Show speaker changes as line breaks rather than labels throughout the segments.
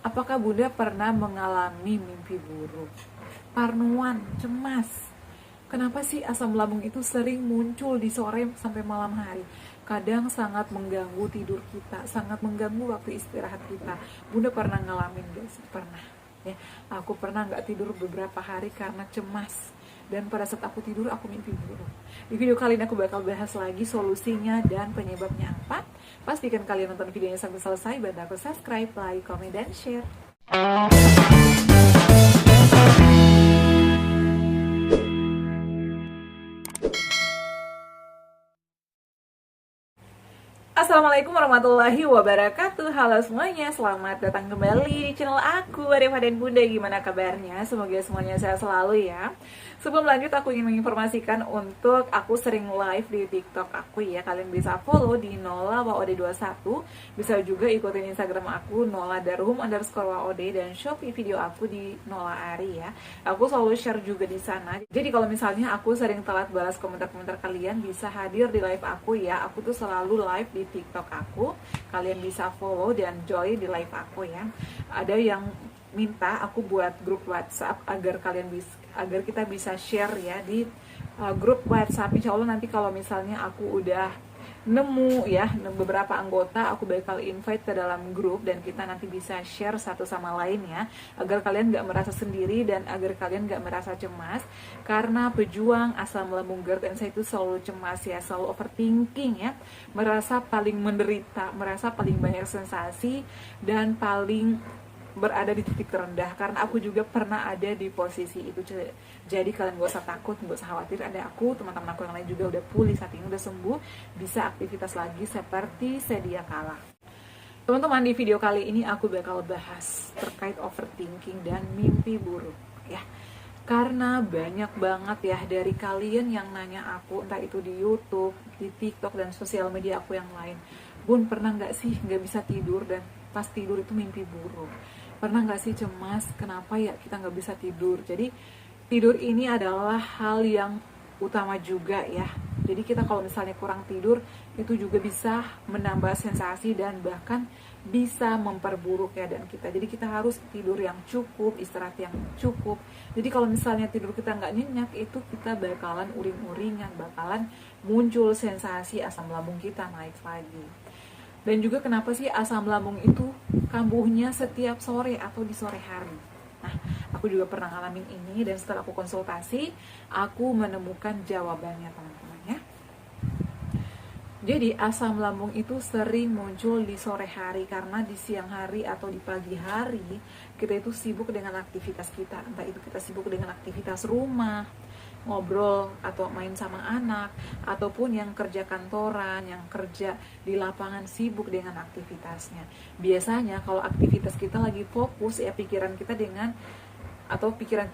Apakah Bunda pernah mengalami mimpi buruk? Parnoan, cemas. Kenapa sih asam lambung itu sering muncul di sore sampai malam hari? Kadang sangat mengganggu tidur kita, sangat mengganggu waktu istirahat kita. Bunda pernah ngalamin gak sih? Pernah. Ya, aku pernah nggak tidur beberapa hari karena cemas. Dan pada saat aku tidur, aku mimpi buruk. Di video kali ini aku bakal bahas lagi solusinya dan penyebabnya apa. Pastikan kalian nonton videonya sampai selesai. Bantu aku subscribe, like, comment, dan share. Assalamualaikum warahmatullahi wabarakatuh. Halo semuanya, selamat datang kembali di channel aku, Arif dan Bunda. Gimana kabarnya? Semoga semuanya sehat selalu ya. Sebelum lanjut, aku ingin menginformasikan untuk aku sering live di TikTok aku ya. Kalian bisa follow di nolawaod21. Bisa juga ikutin Instagram aku noladarhum_waod dan Shopee video aku di nolaari ya. Aku selalu share juga di sana. Jadi kalau misalnya aku sering telat balas komentar-komentar kalian, bisa hadir di live aku ya. Aku tuh selalu live di TikTok aku. Kalian bisa follow dan join di live aku ya. Ada yang minta aku buat grup WhatsApp agar kita bisa share ya di grup WhatsApp. Insya Allah nanti kalau misalnya aku udah nemu ya beberapa anggota, aku bakal invite ke dalam grup dan kita nanti bisa share satu sama lain ya, agar kalian gak merasa sendiri dan agar kalian gak merasa cemas. Karena pejuang asam lambung GERD dan saya itu selalu cemas ya, selalu overthinking ya, merasa paling menderita, merasa paling banyak sensasi dan paling berada di titik terendah. Karena aku juga pernah ada di posisi itu. Jadi kalian gak usah takut, gak usah khawatir. Ada aku, teman-teman aku yang lain juga udah pulih saat ini, udah sembuh, bisa aktivitas lagi seperti sedia kala. Teman-teman, di video kali ini aku bakal bahas terkait overthinking dan mimpi buruk ya. Karena banyak banget ya dari kalian yang nanya aku, entah itu di YouTube, di TikTok, dan sosial media aku yang lain. Bun, pernah gak sih gak bisa tidur dan pas tidur itu mimpi buruk? Pernah gak sih cemas, kenapa ya kita gak bisa tidur? Jadi tidur ini adalah hal yang utama juga ya. Jadi kita kalau misalnya kurang tidur, itu juga bisa menambah sensasi dan bahkan bisa memperburuk keadaan kita. Jadi kita harus tidur yang cukup, istirahat yang cukup. Jadi kalau misalnya tidur kita nggak nyenyak, itu kita bakalan uring-uringan, bakalan muncul sensasi asam lambung kita naik lagi. Dan juga kenapa sih asam lambung itu kambuhnya setiap sore atau di sore hari? Nah, aku juga pernah ngalamin ini dan setelah aku konsultasi, aku menemukan jawabannya teman-teman ya. Jadi asam lambung itu sering muncul di sore hari karena di siang hari atau di pagi hari kita itu sibuk dengan aktivitas kita. Entah itu kita sibuk dengan aktivitas rumah, ngobrol atau main sama anak, ataupun yang kerja kantoran, yang kerja di lapangan sibuk dengan aktivitasnya. Biasanya kalau aktivitas kita lagi fokus ya, pikiran kita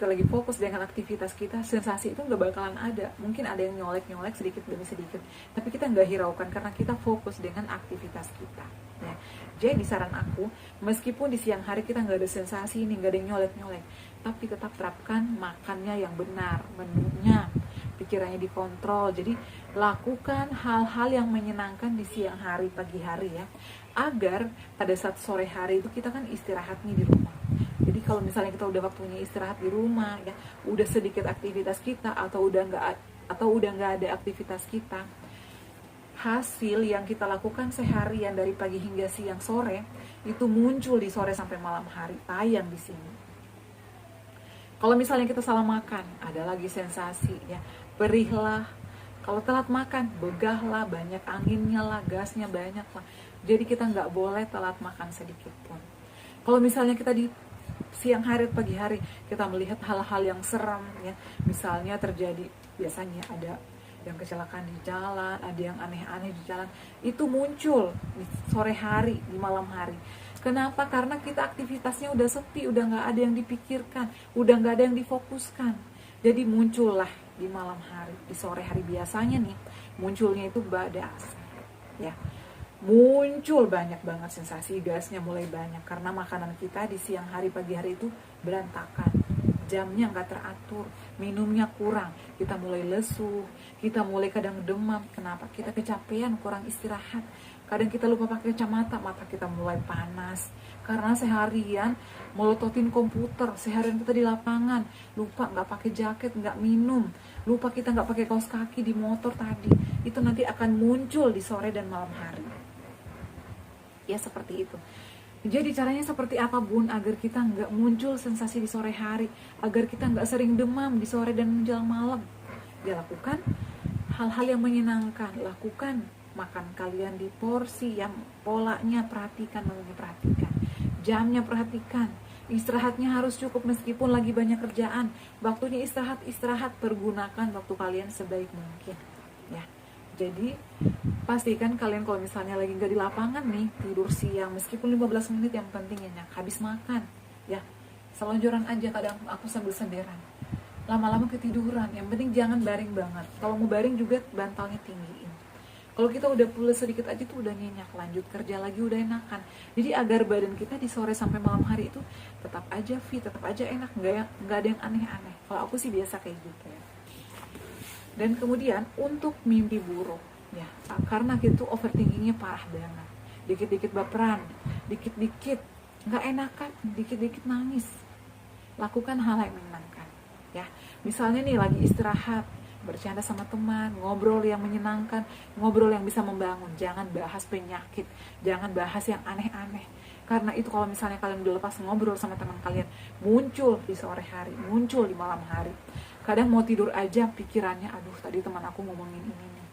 lagi fokus dengan aktivitas kita, sensasi itu nggak bakalan ada. Mungkin ada yang nyolek-nyolek sedikit demi sedikit, tapi kita nggak hiraukan karena kita fokus dengan aktivitas kita ya. Jadi saran aku, meskipun di siang hari kita nggak ada sensasi ini, nggak ada yang nyolek-nyolek, tapi tetap terapkan makannya yang benar, menunya, pikirannya dikontrol. Jadi lakukan hal-hal yang menyenangkan di siang hari, pagi hari ya, agar pada saat sore hari itu kita kan istirahatnya di rumah. Jadi kalau misalnya kita udah waktunya istirahat di rumah ya, udah sedikit aktivitas kita atau udah nggak ada aktivitas kita, hasil yang kita lakukan seharian dari pagi hingga siang sore itu muncul di sore sampai malam hari, tayang di sini. Kalau misalnya kita salah makan, ada lagi sensasi ya, perihlah. Kalau telat makan, begahlah, banyak anginnya lah, gasnya banyak lah. Jadi kita nggak boleh telat makan sedikit pun. Kalau misalnya kita di siang hari, pagi hari, kita melihat hal-hal yang seram ya, misalnya terjadi, biasanya ada yang kecelakaan di jalan, ada yang aneh-aneh di jalan, itu muncul di sore hari, di malam hari. Kenapa? Karena kita aktivitasnya udah sepi, udah nggak ada yang dipikirkan, udah nggak ada yang difokuskan. Jadi muncullah di malam hari, di sore hari biasanya nih, munculnya itu badas ya. Muncul banyak banget sensasi, gasnya mulai banyak karena makanan kita di siang hari, pagi hari itu berantakan jamnya nggak teratur, minumnya kurang, kita mulai lesu, kita mulai kadang demam. Kenapa? Kita kecapean, kurang istirahat. Kadang kita lupa pakai kacamata, mata kita mulai panas karena seharian melototin komputer, seharian kita di lapangan, lupa nggak pakai jaket, nggak minum, lupa kita nggak pakai kaos kaki di motor tadi. Itu nanti akan muncul di sore dan malam hari. Ya seperti itu. Jadi caranya seperti apa bun agar kita nggak muncul sensasi di sore hari, agar kita nggak sering demam di sore dan menjelang malam? Ya lakukan hal-hal yang menyenangkan, lakukan makan kalian di porsi yang polanya perhatikan, menunya perhatikan, jamnya perhatikan, istirahatnya harus cukup meskipun lagi banyak kerjaan, waktunya istirahat, pergunakan waktu kalian sebaik mungkin, ya. Jadi pastikan kalian kalau misalnya lagi nggak di lapangan nih, tidur siang meskipun 15 menit, yang penting nyenyak. Habis makan ya selonjoran aja, kadang aku sambil senderan, lama-lama ketiduran. Yang penting jangan baring banget, kalau mau baring juga bantalnya tinggiin. Kalau kita udah pulas sedikit aja tuh udah nyenyak, lanjut kerja lagi udah enakan. Jadi agar badan kita di sore sampai malam hari itu tetap aja fit, tetap aja enak, nggak ada yang aneh-aneh. Kalau aku sih biasa kayak gitu ya. Dan kemudian untuk mimpi buruk ya, karena gitu overthinkingnya parah banget, dikit-dikit baperan, dikit-dikit nggak enakan, dikit-dikit nangis. Lakukan hal yang menyenangkan ya. Misalnya nih lagi istirahat, bercanda sama teman, ngobrol yang menyenangkan, ngobrol yang bisa membangun. Jangan bahas penyakit, jangan bahas yang aneh-aneh. Karena itu kalau misalnya kalian udah lepas ngobrol sama teman kalian, muncul di sore hari, muncul di malam hari. Kadang mau tidur aja pikirannya, aduh tadi teman aku ngomongin ini nih,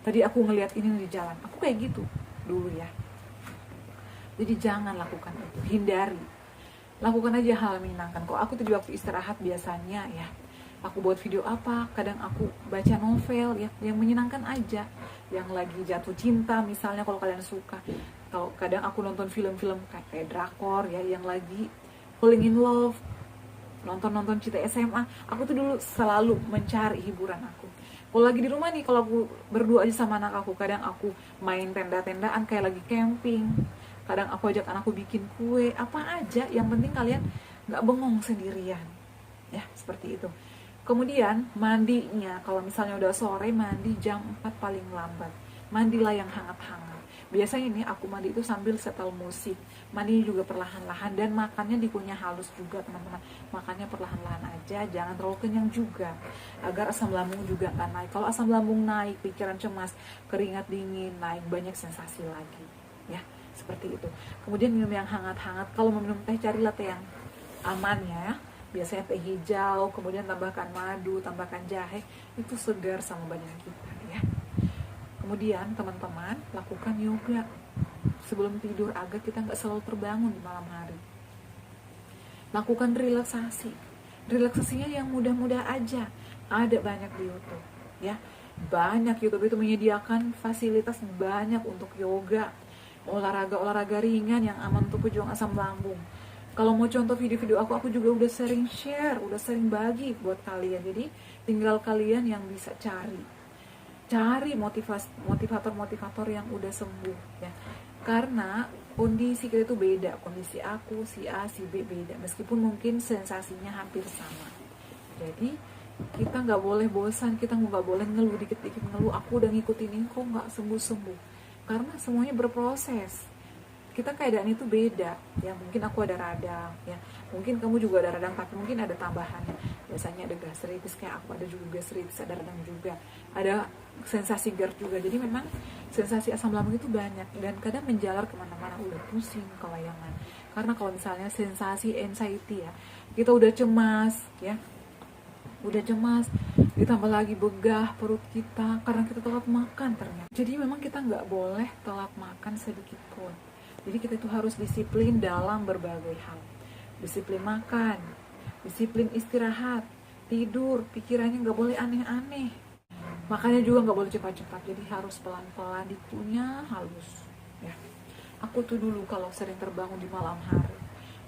tadi aku ngeliat ini di jalan. Aku kayak gitu dulu ya. Jadi jangan lakukan itu, hindari. Lakukan aja hal yang menyenangkan. Kok aku tuh di waktu istirahat biasanya ya, aku buat video apa, kadang aku baca novel ya, yang menyenangkan aja, yang lagi jatuh cinta misalnya kalau kalian suka. Kalau kadang aku nonton film-film kayak drakor ya, yang lagi falling in love, nonton cerita SMA. Aku tuh dulu selalu mencari hiburan aku. Kalau lagi di rumah nih, kalau aku berdua aja sama anak aku, kadang aku main tenda-tendaan kayak lagi camping. Kadang aku ajak anakku bikin kue, apa aja, yang penting kalian nggak bengong sendirian ya, seperti itu. Kemudian mandinya, kalau misalnya udah sore, mandi jam 4 paling lambat. Mandilah yang hangat-hangat. Biasanya nih aku mandi itu sambil setel musik. Mandi juga perlahan-lahan, dan makannya dikunyah halus juga teman-teman. Makannya perlahan-lahan aja, jangan terlalu kenyang juga, agar asam lambung juga nggak naik. Kalau asam lambung naik, pikiran cemas, keringat dingin naik, banyak sensasi lagi ya, seperti itu. Kemudian minum yang hangat-hangat. Kalau mau minum teh, carilah teh yang aman ya. Biasanya teh hijau, kemudian tambahkan madu, tambahkan jahe, itu segar sama badan kita ya. Kemudian teman-teman, lakukan yoga sebelum tidur agar kita nggak selalu terbangun di malam hari. Lakukan relaksasi, relaksasinya yang mudah-mudah aja. Ada banyak di YouTube ya, banyak. YouTube itu menyediakan fasilitas banyak untuk yoga, olahraga ringan yang aman untuk pejuang asam lambung. Kalau mau contoh video-video aku juga udah sering share, udah sering bagi buat kalian. Jadi tinggal kalian yang bisa cari motivator yang udah sembuh ya. Karena kondisi kita itu beda, kondisi aku, si A, si B beda, meskipun mungkin sensasinya hampir sama. Jadi kita nggak boleh bosan, kita nggak boleh ngeluh, dikit-dikit ngeluh, aku udah ngikutin ini kok nggak sembuh-sembuh. Karena semuanya berproses. Kita keadaan itu beda ya, mungkin aku ada radang ya, mungkin kamu juga ada radang, tapi mungkin ada tambahannya. Biasanya ada gastritis, kayak aku ada juga gastritis, ada radang juga, ada sensasi GERD juga. Jadi memang sensasi asam lambung itu banyak, dan kadang menjalar kemana-mana, udah pusing, kelayangan. Karena kalau misalnya sensasi anxiety ya, kita udah cemas ya, ditambah lagi begah perut kita karena kita telat makan ternyata. Jadi memang kita nggak boleh telat makan sedikit pun. Jadi kita itu harus disiplin dalam berbagai hal. Disiplin makan, disiplin istirahat, tidur, pikirannya nggak boleh aneh-aneh. Makannya juga nggak boleh cepat-cepat, jadi harus pelan-pelan, dikunyah halus. Ya. Aku tuh dulu kalau sering terbangun di malam hari,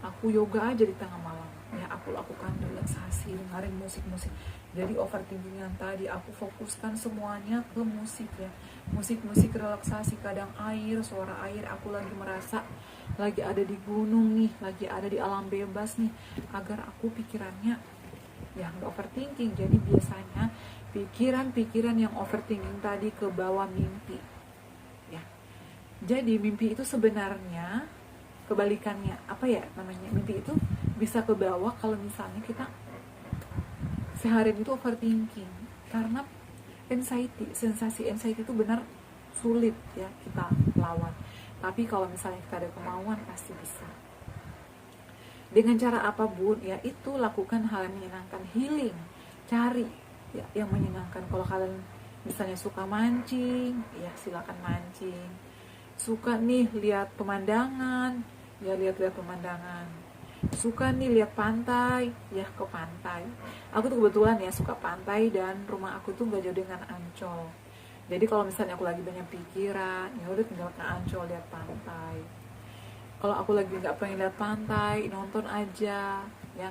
aku yoga aja di tengah malam. Ya, aku lakukan relaksasi, dengerin musik-musik. Jadi overthinking yang tadi aku fokuskan semuanya ke musik ya. Musik-musik relaksasi, kadang air, suara air, aku lagi merasa lagi ada di gunung nih, lagi ada di alam bebas nih, agar aku pikirannya ya nggak overthinking. Jadi biasanya pikiran-pikiran yang overthinking tadi ke bawah mimpi ya. Jadi mimpi itu sebenarnya kebalikannya, apa ya namanya, mimpi itu bisa ke bawah kalau misalnya kita seharian itu overthinking, karena sensasi anxiety itu benar sulit ya kita lawan. Tapi kalau misalnya kita ada kemauan pasti bisa. Dengan cara apapun ya, itu lakukan hal yang menyenangkan, healing, cari ya yang menyenangkan. Kalau kalian misalnya suka mancing, ya silakan mancing. Suka nih lihat pemandangan, ya lihat-lihat pemandangan. Suka nih lihat pantai, ya ke pantai. Aku tuh kebetulan ya suka pantai, dan rumah aku tuh gak jauh dengan Ancol. Jadi kalau misalnya aku lagi banyak pikiran, ya udah tinggal ke Ancol lihat pantai. Kalau aku lagi nggak pengen lihat pantai, nonton aja ya.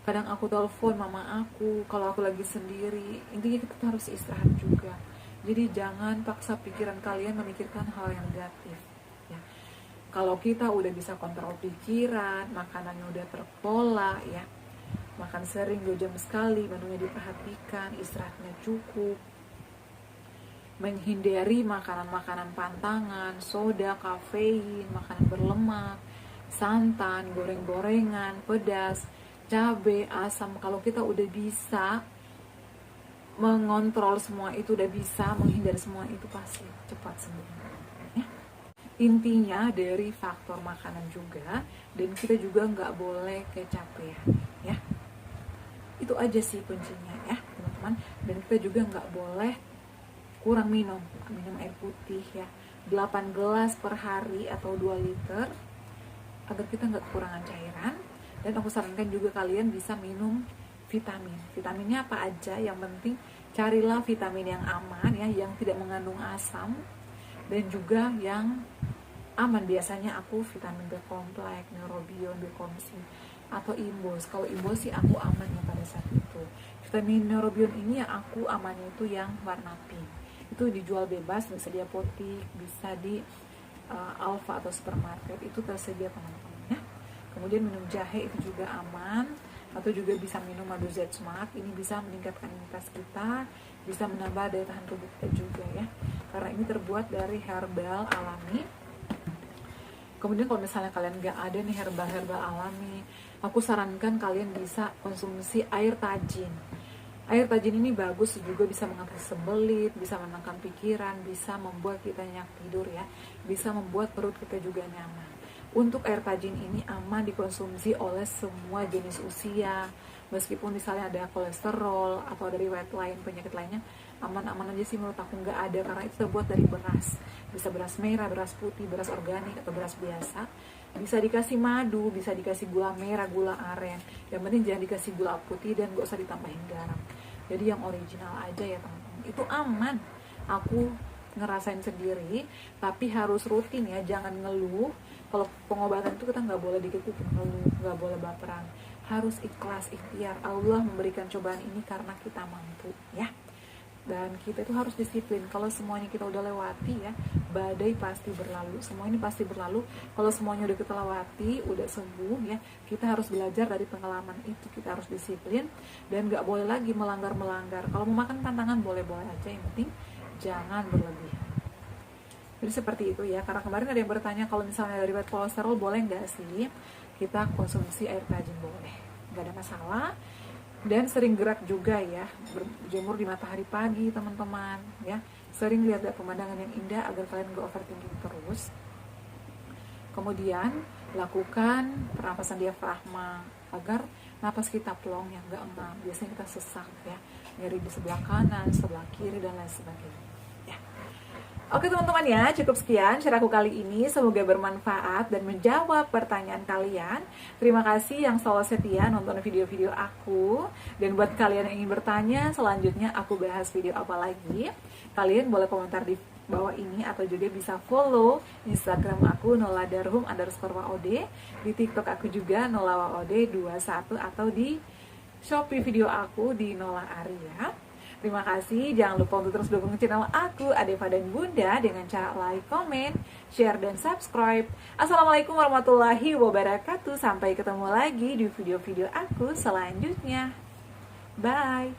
Kadang aku telepon mama aku kalau aku lagi sendiri. Intinya kita harus istirahat juga. Jadi jangan paksa pikiran kalian memikirkan hal yang negatif ya. Kalau kita udah bisa kontrol pikiran, makanannya udah terpola ya, makan sering 2 jam sekali, menunya diperhatikan, istirahatnya cukup, menghindari makanan-makanan pantangan, soda, kafein, makanan berlemak, santan, goreng-gorengan, pedas, cabai, asam. Kalau kita udah bisa mengontrol semua itu, udah bisa menghindari semua itu, pasti cepat sembuh ya. Intinya dari faktor makanan juga, dan kita juga nggak boleh kecapean ya. Itu aja sih kuncinya ya teman-teman. Dan kita juga nggak boleh kurang minum air putih ya, 8 gelas per hari atau 2 liter agar kita nggak kekurangan cairan. Dan aku sarankan juga kalian bisa minum vitaminnya apa aja, yang penting carilah vitamin yang aman ya, yang tidak mengandung asam, dan juga yang aman. Biasanya aku vitamin B kompleks, neurobion, B-komsin, atau imbos. Kalau imbos sih aku aman ya pada saat itu. Vitamin neurobion ini yang aku amannya itu yang warna pink. Itu dijual bebas, bisa di apotik, bisa di Alfa atau supermarket, itu tersedia teman-teman ya. Kemudian minum jahe itu juga aman, atau juga bisa minum madu Z-Smart. Ini bisa meningkatkan imunitas kita, bisa menambah daya tahan tubuh kita juga ya, karena ini terbuat dari herbal alami. Kemudian kalau misalnya kalian nggak ada nih herbal alami, aku sarankan kalian bisa konsumsi air tajin. Air tajin ini bagus juga, bisa mengatasi sembelit, bisa menenangkan pikiran, bisa membuat kita nyenyak tidur ya, bisa membuat perut kita juga nyaman. Untuk air tajin ini aman dikonsumsi oleh semua jenis usia, meskipun misalnya ada kolesterol atau ada riwayat lain, penyakit lainnya, aman-aman aja sih menurut aku. Nggak ada, karena itu terbuat dari beras. Bisa beras merah, beras putih, beras organik, atau beras biasa. Bisa dikasih madu, bisa dikasih gula merah, gula aren. Yang penting jangan dikasih gula putih dan gak usah ditambahin garam. Jadi yang original aja ya teman-teman. Itu aman. Aku ngerasain sendiri, tapi harus rutin ya, jangan ngeluh. Kalau pengobatan itu kita nggak boleh dikit-dikit ngeluh, nggak boleh baperan. Harus ikhlas, ikhtiar. Allah memberikan cobaan ini karena kita mampu ya. Dan kita itu harus disiplin. Kalau semuanya kita udah lewati ya, badai pasti berlalu, semua ini pasti berlalu. Kalau semuanya udah kita lewati, udah sembuh ya, kita harus belajar dari pengalaman itu. Kita harus disiplin dan gak boleh lagi melanggar. Kalau mau makan pantangan boleh-boleh aja, yang penting jangan berlebihan. Jadi seperti itu ya. Karena kemarin ada yang bertanya, kalau misalnya dari riwayat kolesterol boleh nggak sih kita konsumsi air tajin? Boleh, nggak ada masalah. Dan sering gerak juga ya, berjemur di matahari pagi teman-teman ya, sering lihat pemandangan yang indah agar kalian gak overthinking terus. Kemudian lakukan pernapasan diafragma agar napas kita plong, yang gak engap. Biasanya kita sesak ya, nyeri di sebelah kanan, sebelah kiri, dan lain sebagainya. Oke teman-teman ya, cukup sekian share aku kali ini. Semoga bermanfaat dan menjawab pertanyaan kalian. Terima kasih yang selalu setia nonton video-video aku. Dan buat kalian yang ingin bertanya, selanjutnya aku bahas video apa lagi, kalian boleh komentar di bawah ini, atau juga bisa follow Instagram aku noladarhum_waod, di TikTok aku juga nolawaod21, atau di Shopee video aku di Nola Aria. Terima kasih, jangan lupa untuk terus dukung channel aku, Adeva dan Bunda, dengan cara like, comment, share, dan subscribe. Assalamualaikum warahmatullahi wabarakatuh. Sampai ketemu lagi di video-video aku selanjutnya. Bye!